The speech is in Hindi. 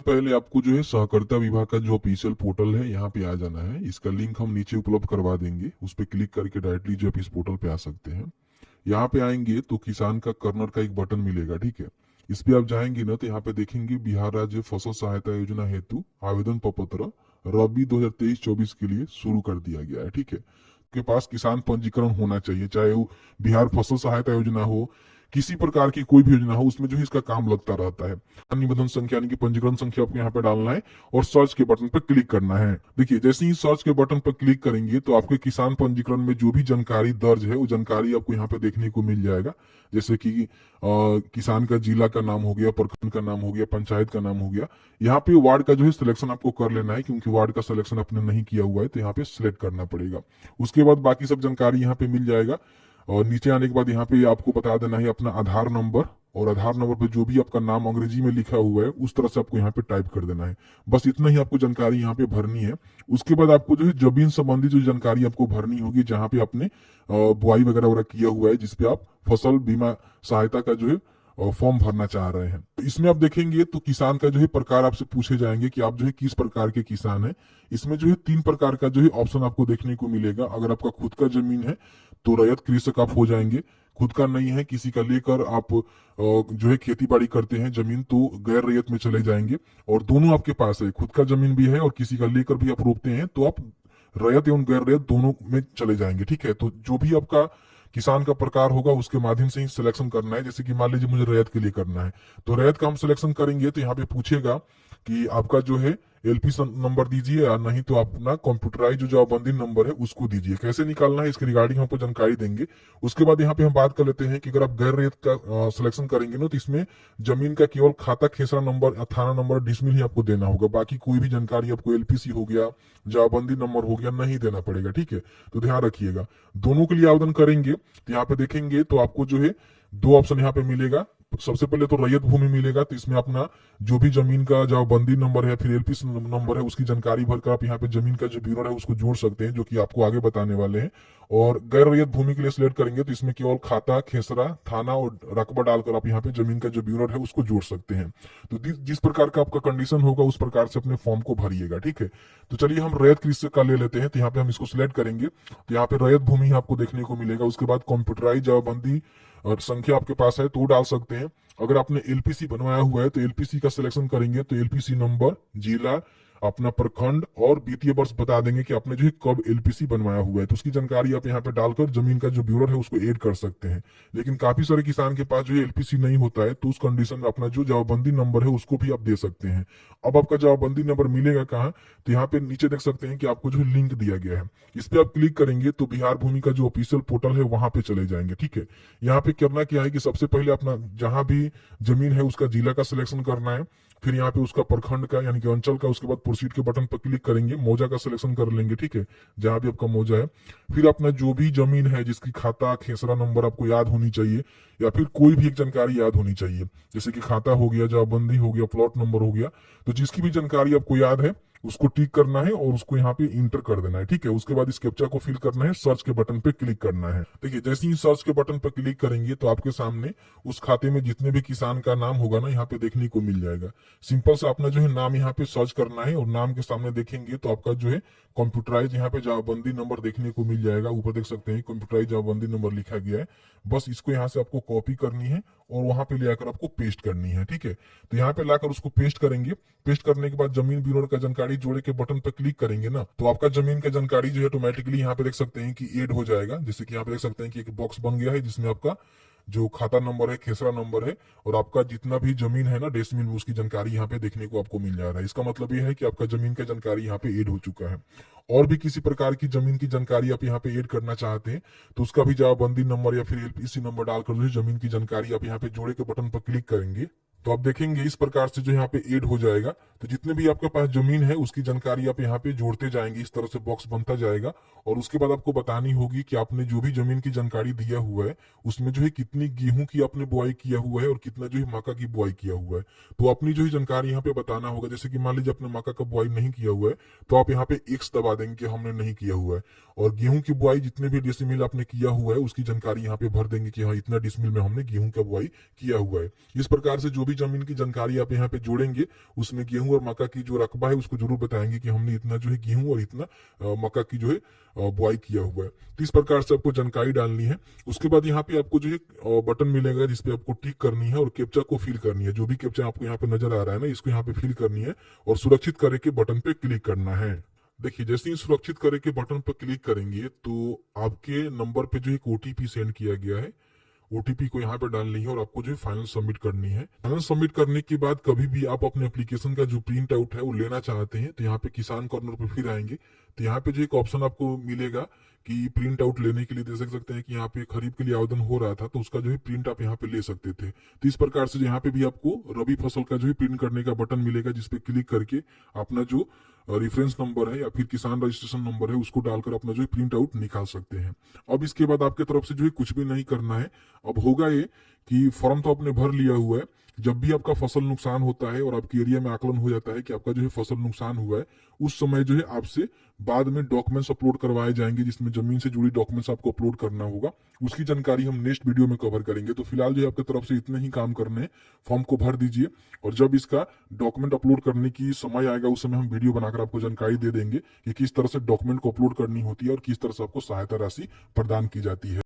पहले आपको जो है सहकारिता विभाग का जो ऑफिशियल पोर्टल है यहाँ पे आ जाना है। इसका लिंक हम नीचे उपलब्ध करवा देंगे, उस पर क्लिक करके डायरेक्टली जो आप इस पोर्टल पे आ सकते हैं। यहाँ पे आएंगे तो किसान का कर्नर का एक बटन मिलेगा, ठीक है। इस पे आप जाएंगे ना तो यहाँ पे देखेंगे बिहार राज्य फसल सहायता योजना हेतु आवेदन प्रपत्र रबी 2023-24 के लिए शुरू कर दिया गया है, ठीक है। के पास किसान पंजीकरण होना चाहिए, चाहे वो बिहार फसल सहायता योजना हो, किसी प्रकार की कोई भी योजना हो, उसमें जो है इसका काम लगता रहता है। निबंधन संख्या यानी कि पंजीकरण संख्या आपको यहाँ पे डालना है और सर्च के बटन पर क्लिक करना है। देखिए जैसे ही सर्च के बटन पर क्लिक करेंगे तो आपके किसान पंजीकरण में जो भी जानकारी दर्ज है वो जानकारी आपको यहाँ पे देखने को मिल जाएगा। जैसे कि किसान का जिला का नाम हो गया, प्रखंड का नाम हो गया, पंचायत का नाम हो गया। यहाँ पे वार्ड का जो है सिलेक्शन आपको कर लेना है, क्योंकि वार्ड का सिलेक्शन आपने नहीं किया हुआ है तो यहाँ पे सिलेक्ट करना पड़ेगा। उसके बाद बाकी सब जानकारी यहाँ पे मिल जाएगा। और नीचे आने के बाद यहाँ पे आपको बता देना है अपना आधार नंबर, और आधार नंबर पे जो भी आपका नाम अंग्रेजी में लिखा हुआ है उस तरह से आपको यहाँ पे टाइप कर देना है। बस इतना ही आपको जानकारी यहाँ पे भरनी है। उसके बाद आपको जो है जमीन संबंधी जो जानकारी आपको भरनी होगी, जहाँ पे आपने बुआई वगैरह वगैरह किया हुआ है, जिसपे आप फसल बीमा सहायता का जो है फॉर्म भरना चाह रहे हैं। तो इसमें आप देखेंगे तो किसान का जो है प्रकार आपसे पूछे जाएंगे कि आप जो है किस प्रकार के किसान हैं। इसमें जो है 3 प्रकार का जो है ऑप्शन आपको देखने को मिलेगा। अगर आपका खुद का जमीन है तो रैयत कृषक आप हो जाएंगे, खुद का नहीं है किसी का लेकर आप जो है खेती बाड़ी करते हैं जमीन, तो गैर रैयत में चले जाएंगे। और दोनों आपके पास है, खुद का जमीन भी है और किसी का लेकर भी आप रोपते हैं, तो आप रैयत एवं गैर रैयत दोनों में चले जाएंगे, ठीक है। तो जो भी आपका किसान का प्रकार होगा उसके माध्यम से ही सिलेक्शन करना है। जैसे कि मान लीजिए मुझे रैयत के लिए करना है, तो रैयत का हम सिलेक्शन करेंगे तो यहाँ पे पूछेगा कि आपका जो है एलपी नंबर दीजिए, या नहीं तो अपना कंप्यूटराइज जो जवाबबंदी नंबर है उसको दीजिए। कैसे निकालना है इसके रिगार्डिंग हमको जानकारी देंगे। उसके बाद यहाँ पे हम बात कर लेते हैं कि अगर आप गैर रैयत का सिलेक्शन करेंगे ना तो इसमें जमीन का केवल खाता खेसरा नंबर, थाना नंबर, डिसमिल ही आपको देना होगा। बाकी कोई भी जानकारी आपको एलपीसी हो गया, जवाबबंदी नंबर हो गया, नहीं देना पड़ेगा, ठीक है। तो ध्यान रखिएगा। दोनों के लिए आवेदन करेंगे तो यहाँ पे देखेंगे तो आपको जो है 2 ऑप्शन यहाँ पे मिलेगा। सबसे पहले तो रैयत भूमि मिलेगा, तो इसमें अपना जो भी जमीन का जवाबबंदी नंबर है फिर एलपीसी नंबर है उसकी जानकारी भरकर आप यहाँ पे जमीन का जो ब्यूरो है उसको जोड़ सकते हैं, जो कि आपको आगे बताने वाले हैं। और गैर रैयत भूमि के लिए सिलेक्ट करेंगे तो इसमें केवल खाता, खेसरा, थाना और रकबा डालकर आप यहाँ पे जमीन का जो ब्यूरो है उसको जोड़ सकते हैं। तो जिस प्रकार का आपका कंडीशन होगा उस प्रकार से अपने फॉर्म को भरिएगा, ठीक है। तो चलिए हम रैयत कृषि का ले लेते हैं। तो यहाँ पे हम इसको सिलेक्ट करेंगे तो यहाँ पे रैयत भूमि आपको देखने को मिलेगा। उसके बाद कंप्यूटराइज जवाबबंदी और संख्या आपके पास है तो वो डाल सकते हैं। अगर आपने एलपीसी बनवाया हुआ है तो एलपीसी का सिलेक्शन करेंगे तो एलपीसी नंबर, जिला, अपना प्रखंड और वित्तीय वर्ष बता देंगे कि आपने जो है कब एलपीसी बनवाया हुआ है, तो उसकी जानकारी आप यहाँ पे डालकर जमीन का जो ब्यूरो है उसको ऐड कर सकते हैं। लेकिन काफी सारे किसान के पास जो है एलपीसी नहीं होता है, तो उस कंडीशन में अपना जो जवाबबंदी नंबर है उसको भी आप दे सकते हैं। अब आपका जवाबबंदी नंबर मिलेगा कहाँ, तो यहाँ पे नीचे देख सकते हैं कि आपको जो है लिंक दिया गया है। इस पे आप क्लिक करेंगे तो बिहार भूमि का जो ऑफिशियल पोर्टल है वहां पे चले जाएंगे, ठीक है। यहाँ पे करना क्या है कि सबसे पहले अपना जहां भी जमीन है उसका जिला का सिलेक्शन करना है, फिर यहाँ पे उसका प्रखंड का यानी कि अंचल का, उसके बाद प्रोसीड के बटन पर क्लिक करेंगे, मौजा का सिलेक्शन कर लेंगे, ठीक है, जहां भी आपका मौजा है। फिर अपना जो भी जमीन है जिसकी खाता खेसरा नंबर आपको याद होनी चाहिए, या फिर कोई भी एक जानकारी याद होनी चाहिए, जैसे कि खाता हो गया, जवाबबंदी हो गया, प्लॉट नंबर हो गया, तो जिसकी भी जानकारी आपको याद है उसको टिक करना है और उसको यहाँ पे इंटर कर देना है, ठीक है। उसके बाद इस कैप्चा को फिल करना है, सर्च के बटन पे क्लिक करना है। देखिए जैसे ही सर्च के बटन पे क्लिक करेंगे तो आपके सामने उस खाते में जितने भी किसान का नाम होगा ना यहाँ पे देखने को मिल जाएगा। सिंपल से अपना जो है नाम यहाँ पे सर्च करना है और नाम के सामने देखेंगे तो आपका जो है कंप्यूटराइज यहाँ पे जवाबबंदी नंबर देखने को मिल जाएगा। ऊपर देख सकते हैं कंप्यूटराइज जवाबबंदी नंबर लिखा गया है। बस इसको यहाँ से आपको कॉपी करनी है और वहां पे ले आकर आपको पेस्ट करनी है, ठीक है। तो यहाँ पे लाकर उसको पेस्ट करेंगे। पेस्ट करने के बाद जमीन ब्यूरो का जानकारी जोड़े के बटन पर क्लिक करेंगे ना तो आपका जमीन का जानकारी जो है ऑटोमेटिकली यहाँ पे देख सकते हैं कि ऐड हो जाएगा। जैसे कि यहाँ पे देख सकते हैं कि एक बॉक्स बन गया है जिसमें आपका जो खाता नंबर है, खेसरा नंबर है और आपका जितना भी जमीन है ना डेसिमल में उसकी जानकारी यहाँ पे देखने को आपको मिल जा रहा है। इसका मतलब ये है कि आपका जमीन का जानकारी यहाँ पे ऐड हो चुका है। और भी किसी प्रकार की जमीन की जानकारी आप यहाँ पे ऐड करना चाहते हैं तो उसका भी जवाबबंदी नंबर या फिर एलपीसी नंबर डालकर जो जमीन की जानकारी आप यहाँ पे जोड़े के बटन पर क्लिक करेंगे तो आप देखेंगे इस प्रकार से जो यहाँ पे ऐड हो जाएगा। तो जितने भी आपके पास जमीन है उसकी जानकारी आप यहाँ पे जोड़ते जाएंगे, इस तरह से बॉक्स बनता जाएगा। और उसके बाद आपको बतानी होगी कि आपने जो भी जमीन की जानकारी दिया हुआ है उसमें जो है कितनी गेहूं की आपने बुआई किया हुआ है और कितना जो है मक्का की बुआई किया हुआ है। तो अपनी जो है जानकारी यहाँ पे बताना होगा। जैसे कि मान लीजिए आपने मक्का का बुआई नहीं किया हुआ है तो आप यहाँ पे एक्स दबा देंगे कि हमने नहीं किया हुआ है। और गेहूं की बुआई जितने भी डिसमिल आपने किया हुआ है उसकी जानकारी यहाँ पे भर देंगे कि हाँ इतना डिसमिल में हमने गेहूं का बुआई किया हुआ है। इस प्रकार से जो भी जमीन की जानकारी आप यहाँ पे जोड़ेंगे, उसमें गेहूं और मक्का की जो रकबा है उसको जरूर बताएंगे कि हमने इतना जो है गेहूं और इतना मक्का की जो है बुआई किया हुआ है। तो इस प्रकार से आपको जानकारी डालनी है। उसके बाद यहाँ पे आपको जो है बटन मिलेगा जिसपे आपको टिक करनी है और कैप्चा को फिल करनी है। जो भी कैप्चा आपको यहाँ पे नजर आ रहा है ना, इसको यहाँ पे फिल करनी है और सुरक्षित करे के बटन पे क्लिक करना है। देखिए, जैसे ही सुरक्षित करे के बटन पर क्लिक करेंगे तो आपके नंबर पे जो एक ओटीपी सेंड किया गया है, ओटीपी को यहाँ पे डालनी है और आपको जो है फाइनल सबमिट करनी है। फाइनल सबमिट करने के बाद कभी भी आप अपने एप्लीकेशन का जो प्रिंट आउट है वो लेना चाहते हैं तो यहाँ पे किसान कॉर्नर पे फिर आएंगे तो यहाँ पे जो एक ऑप्शन आपको मिलेगा कि प्रिंट आउट लेने के लिए दे सकते हैं कि यहाँ पे खरीफ के लिए आवेदन हो रहा था तो उसका जो है प्रिंट आप यहाँ पे ले सकते थे। तो इस प्रकार से यहाँ पे भी आपको रबी फसल का जो है प्रिंट करने का बटन मिलेगा जिसपे क्लिक करके अपना जो रेफरेंस नंबर है या फिर किसान रजिस्ट्रेशन नंबर है उसको डालकर अपना जो है प्रिंट आउट निकाल सकते हैं। अब इसके बाद आपके तरफ से जो है कुछ भी नहीं करना है। अब होगा ये कि फॉर्म तो आपने भर लिया हुआ है, जब भी आपका फसल नुकसान होता है और आपके एरिया में आकलन हो जाता है कि आपका जो है फसल नुकसान हुआ है, उस समय जो है आपसे बाद में डॉक्यूमेंट्स अपलोड करवाए जाएंगे जिसमें जमीन से जुड़ी डॉक्यूमेंट्स आपको अपलोड करना होगा। उसकी जानकारी हम नेक्स्ट वीडियो में कवर करेंगे। तो फिलहाल जो है आपकी तरफ से इतने ही काम करने हैं। फॉर्म को भर दीजिए और जब इसका डॉक्यूमेंट अपलोड करने की समय आएगा उस समय हम वीडियो बनाकर आपको जानकारी दे देंगे कि किस तरह से डॉक्यूमेंट को अपलोड करनी होती है और किस तरह से आपको सहायता राशि प्रदान की जाती है।